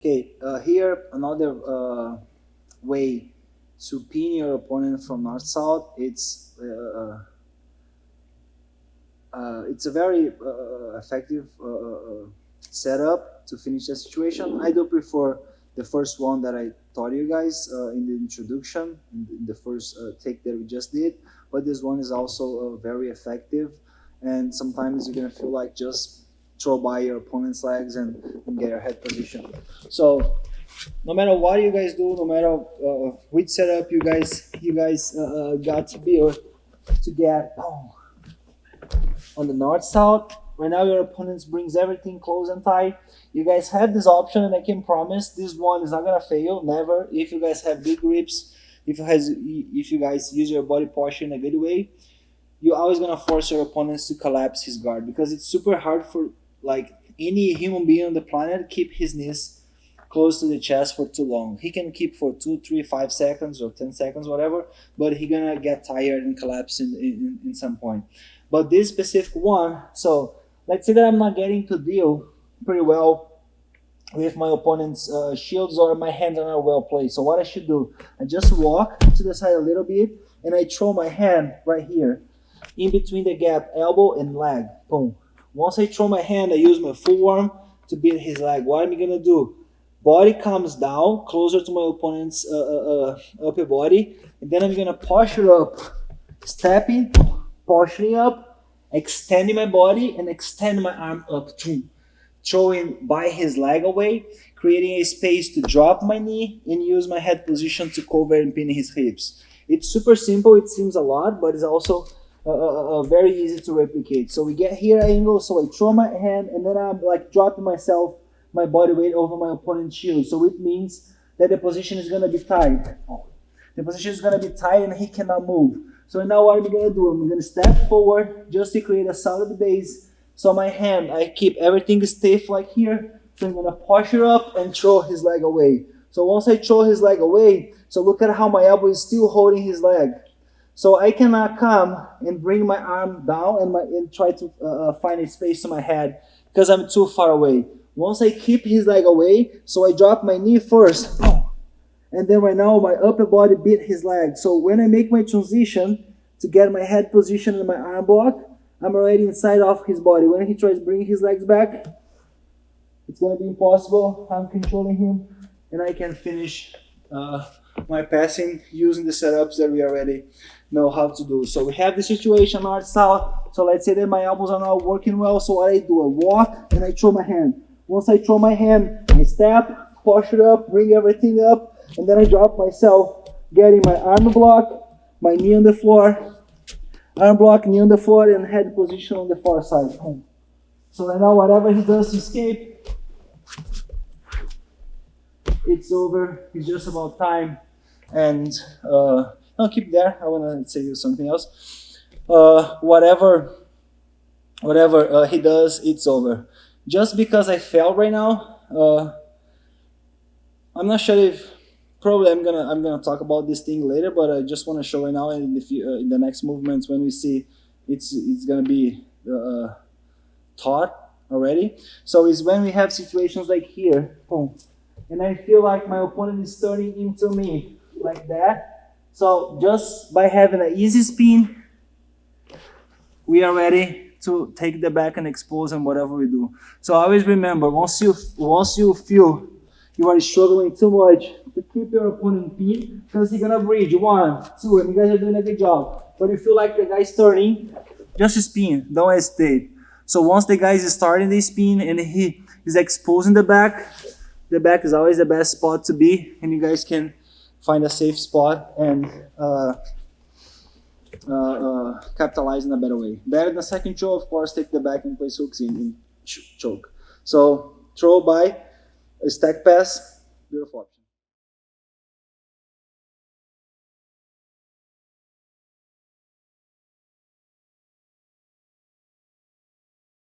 Okay, here another way to pin your opponent from north-south. It's a very effective setup to finish the situation. I do prefer the first one that I taught you guys in the introduction, in the first take that we just did, but this one is also very effective, and sometimes you're gonna feel like just throw by your opponent's legs and get your head position. So no matter what you guys do, no matter which setup you guys got to build to get on the north south. Right now your opponent brings everything close and tight. You guys have this option, and I can promise this one is not gonna fail, never. If you guys have good grips, if you guys use your body posture in a good way, you're always gonna force your opponents to collapse his guard, because it's super hard for like any human being on the planet keep his knees close to the chest for too long. He can keep for 2, 3, 5 seconds or 10 seconds, whatever, but he gonna get tired and collapse in some point. But this specific one, so let's say that I'm not getting to deal pretty well with my opponent's shields, or my hands are not well placed. So what I should do, I just walk to the side a little bit, and I throw my hand right here in between the gap, elbow and leg. Boom. Once I throw my hand, I use my full arm to beat his leg. What am I gonna do? Body comes down closer to my opponent's upper body, and then I'm gonna posture up, stepping, posturing up, extending my body and extend my arm up, throwing by his leg away, creating a space to drop my knee and use my head position to cover and pin his hips. It's super simple. It seems a lot, but it's also very easy to replicate. So we get here angle, so I throw my hand, and then I'm like dropping myself, my body weight over my opponent's shield. So it means that the position is gonna be tight. The position is gonna be tight and he cannot move. So now what am I gonna do? I'm gonna step forward just to create a solid base. So my hand, I keep everything stiff like here. So I'm gonna posture up and throw his leg away. So once I throw his leg away, so look at how my elbow is still holding his leg. So I cannot come and bring my arm down and try to find a space to my head, because I'm too far away. Once I keep his leg away, so I drop my knee first, and then right now my upper body beat his leg. So when I make my transition to get my head position and my arm block, I'm already inside of his body. When he tries to bring his legs back, it's gonna be impossible. I'm controlling him, and I can finish my passing using the setups that we already know how to do. So we have the situation north-south. So let's say that my elbows are not working well. So what I do, I walk and I throw my hand. Once I throw my hand, I step, posture up, bring everything up, and then I drop myself, getting my arm block, my knee on the floor, arm block, knee on the floor, and head position on the far side. So right now, whatever he does to escape, it's over. It's just about time. And I'll keep there. I want to say something else. Whatever he does, it's over. Just because I failed right now, I'm not sure if probably I'm gonna talk about this thing later, but I just want to show right now in the next movements when we see it's gonna be taught already. So it's when we have situations like here, boom, and I feel like my opponent is turning into me like that. So just by having an easy spin, we are ready to take the back and expose and whatever we do. So always remember, once you feel you are struggling too much, to keep your opponent pinned, because he's gonna bridge 1, 2, and you guys are doing a good job. But you feel like the guy's turning, just spin, don't hesitate. So once the guy is starting the spin and he is exposing the back is always the best spot to be, and you guys can find a safe spot and capitalize in a better way. Better than second throw, of course, take the back and place hooks in choke. So throw by, a stack pass, beautiful option.